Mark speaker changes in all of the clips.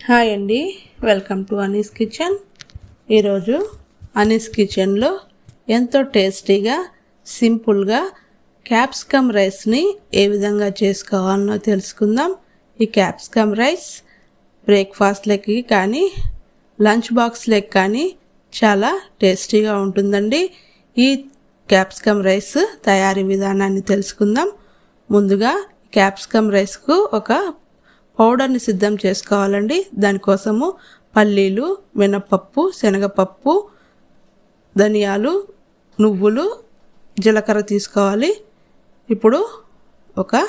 Speaker 1: Hi అండి, welcome to Anees kitchen. ఈరోజు అనీస్ కిచెన్లో ఎంతో టేస్టీగా సింపుల్గా క్యాప్సికమ్ రైస్ని ఏ విధంగా చేసుకోవాలనో తెలుసుకుందాం. ఈ క్యాప్సికమ్ రైస్ బ్రేక్ఫాస్ట్లకి కానీ లంచ్ బాక్స్లకి కానీ చాలా టేస్టీగా ఉంటుందండి. ఈ క్యాప్సికమ్ రైస్ తయారీ విధానాన్ని తెలుసుకుందాం. ముందుగా క్యాప్సికమ్ రైస్కు ఒక పౌడర్ని సిద్ధం చేసుకోవాలండి. దానికోసము పల్లీలు, మినపప్పు, శనగపప్పు, ధనియాలు, నువ్వులు, జీలకర్ర తీసుకోవాలి. ఇప్పుడు ఒక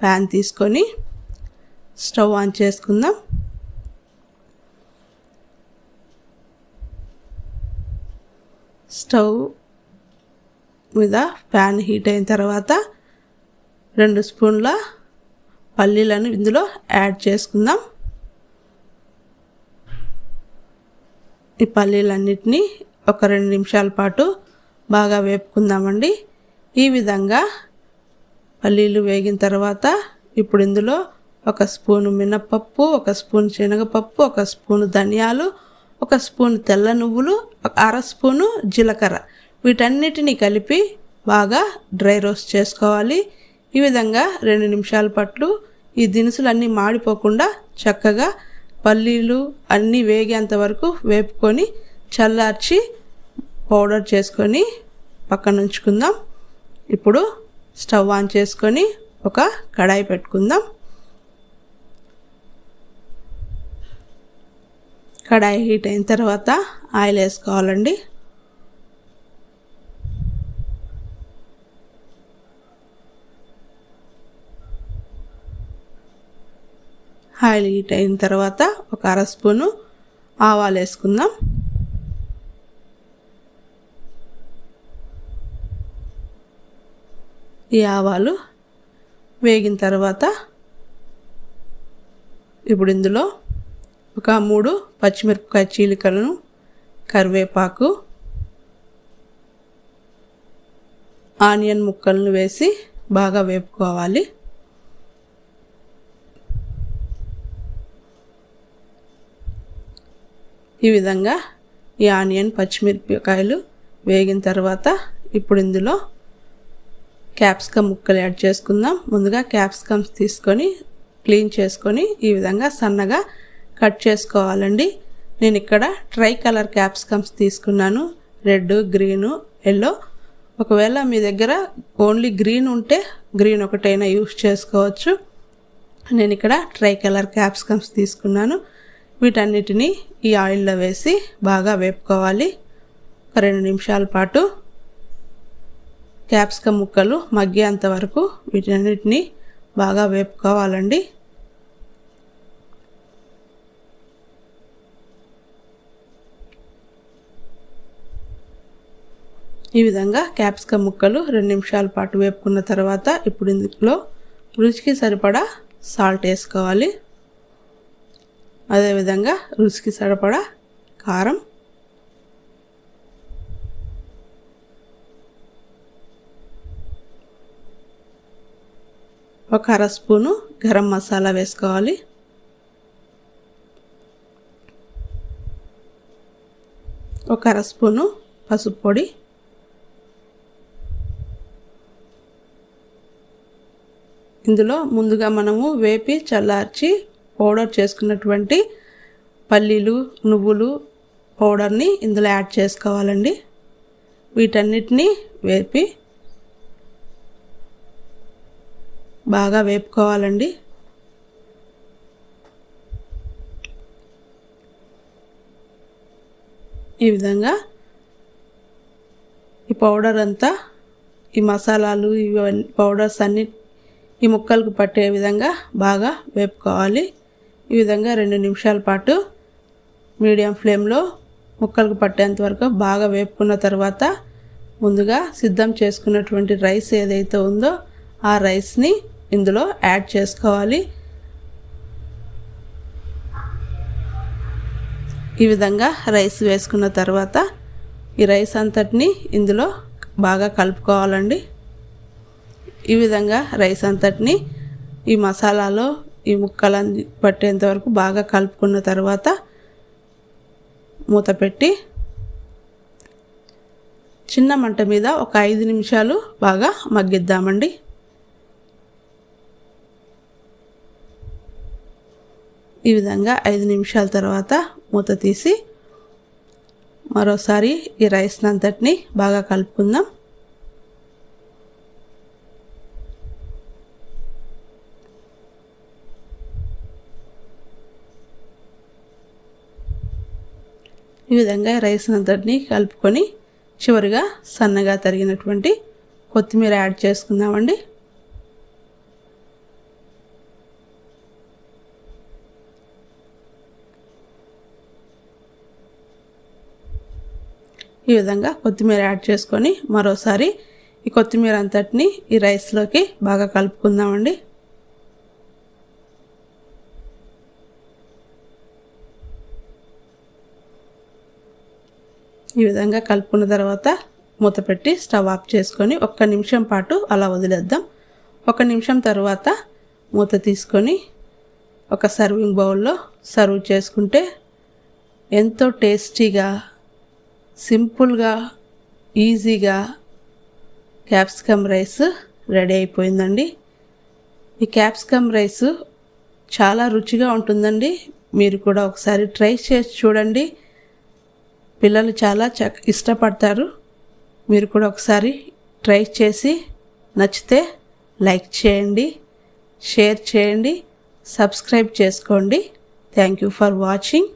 Speaker 1: ప్యాన్ తీసుకొని స్టవ్ ఆన్ చేసుకుందాం. స్టవ్ మీద ప్యాన్ హీట్ అయిన తర్వాత 2 స్పూన్ల పల్లీలను ఇందులో యాడ్ చేసుకుందాం. ఈ పల్లీలన్నిటినీ ఒక 2 నిమిషాల పాటు బాగా వేపుకుందామండి. ఈ విధంగా పల్లీలు వేగిన తర్వాత ఇప్పుడు ఇందులో 1 స్పూను మినపప్పు, 1 స్పూన్ శనగపప్పు, 1 స్పూను ధనియాలు, 1 స్పూన్ తెల్ల నువ్వులు, 1/2 స్పూను జీలకర్ర వీటన్నిటిని కలిపి బాగా డ్రై రోస్ట్ చేసుకోవాలి. ఈ విధంగా 2 నిమిషాల పాటు ఈ దినుసులన్నీ మాడిపోకుండా చక్కగా పల్లీలు అన్నీ వేగేంత వరకు వేపుకొని చల్లార్చి పౌడర్ చేసుకొని పక్కన ఉంచుకుందాం. ఇప్పుడు స్టవ్ ఆన్ చేసుకొని ఒక కడాయి పెట్టుకుందాం. కడాయి హీట్ అయిన తర్వాత ఆయిల్ వేసుకోవాలండి. ఆయిల్ హీట్ అయిన తర్వాత ఒక 1/2 స్పూను ఆవాలు వేసుకుందాం. ఈ ఆవాలు వేగిన తర్వాత ఇప్పుడు ఇందులో ఒక 3 పచ్చిమిరపకాయ చీలికలను, కరివేపాకు, ఆనియన్ ముక్కలను వేసి బాగా వేపుకోవాలి. ఈ విధంగా ఈ ఆనియన్, పచ్చిమిరపకాయలు వేగిన తర్వాత ఇప్పుడు ఇందులో క్యాప్సికమ్ ముక్కలు యాడ్ చేసుకుందాం. ముందుగా క్యాప్సికమ్స్ తీసుకొని క్లీన్ చేసుకొని ఈ విధంగా సన్నగా కట్ చేసుకోవాలండి. నేను ఇక్కడ ట్రై కలర్ క్యాప్సికమ్స్ తీసుకున్నాను, రెడ్, గ్రీను, ఎల్లో. ఒకవేళ మీ దగ్గర ఓన్లీ గ్రీన్ ఉంటే గ్రీన్ ఒకటైనా యూస్ చేసుకోవచ్చు. నేను ఇక్కడ ట్రై కలర్ క్యాప్సికమ్స్ తీసుకున్నాను. వీటన్నిటిని ఈ ఆయిల్లో వేసి బాగా వేపుకోవాలి. ఒక 2 నిమిషాల పాటు క్యాప్సికమ్ ముక్కలు మగ్గేంత వరకు వీటన్నిటిని బాగా వేపుకోవాలండి. ఈ విధంగా క్యాప్సికమ్ ముక్కలు 2 నిమిషాల పాటు వేపుకున్న తర్వాత ఇప్పుడు ఇందులో రుచికి సరిపడా సాల్ట్ వేసుకోవాలి. అదేవిధంగా రుచికి సరిపడా కారం, ఒక 1/2 స్పూను గరం మసాలా వేసుకోవాలి. ఒక 1/2 స్పూను పసుపు పొడి, ఇందులో ముందుగా మనము వేపి చల్లార్చి పౌడర్ చేసుకున్నటువంటి పల్లీలు, నువ్వులు పౌడర్ని ఇందులో యాడ్ చేసుకోవాలండి. వీటన్నిటిని వేపి బాగా వేపుకోవాలండి. ఈ విధంగా ఈ పౌడర్ అంతా, ఈ మసాలాలు, ఇవన్నీ పౌడర్స్ అన్ని ఈ ముక్కలకు పట్టే విధంగా బాగా వేపుకోవాలి. ఈ విధంగా 2 నిమిషాల పాటు మీడియం ఫ్లేమ్లో ముక్కలకు పట్టేంత వరకు బాగా వేపుకున్న తర్వాత ముందుగా సిద్ధం చేసుకున్నటువంటి రైస్ ఏదైతే ఉందో ఆ రైస్ని ఇందులో యాడ్ చేసుకోవాలి. ఈ విధంగా రైస్ వేసుకున్న తర్వాత ఈ రైస్ అంతటిని ఇందులో బాగా కలుపుకోవాలండి. ఈ విధంగా రైస్ అంతటిని ఈ మసాలాలో, ఈ ముక్కలన్నీ పట్టేంత వరకు బాగా కలుపుకున్న తర్వాత మూత పెట్టి చిన్న మంట మీద ఒక 5 నిమిషాలు బాగా మగ్గిద్దామండి. ఈ విధంగా 5 నిమిషాల తర్వాత మూత తీసి మరోసారి ఈ రైస్ని అంతటిని బాగా కలుపుకుందాం. ఈ విధంగా రైస్ అంతటిని కలుపుకొని చివరిగా సన్నగా తరిగినటువంటి కొత్తిమీర యాడ్ చేసుకుందామండి. ఈ విధంగా కొత్తిమీర యాడ్ చేసుకొని మరోసారి ఈ కొత్తిమీర అంతటిని ఈ రైస్లోకి బాగా కలుపుకుందామండి. ఈ విధంగా కలుపుకున్న తర్వాత మూత పెట్టి స్టవ్ ఆఫ్ చేసుకొని 1 నిమిషం పాటు అలా వదిలేద్దాం. 1 నిమిషం తర్వాత మూత తీసుకొని ఒక సర్వింగ్ బౌల్లో సర్వ్ చేసుకుంటే ఎంతో టేస్టీగా, సింపుల్గా, ఈజీగా క్యాప్సికమ్ రైస్ రెడీ అయిపోయిందండి. ఈ క్యాప్సికమ్ రైస్ చాలా రుచిగా ఉంటుందండి. మీరు కూడా ఒకసారి ట్రై చేసి చూడండి. పిల్లలు చాలా ఇష్టపడతారు. మీరు కూడా ఒకసారి ట్రై చేసి నచ్చితే లైక్ చేయండి, షేర్ చేయండి, సబ్స్క్రైబ్ చేసుకోండి. Thank you for watching.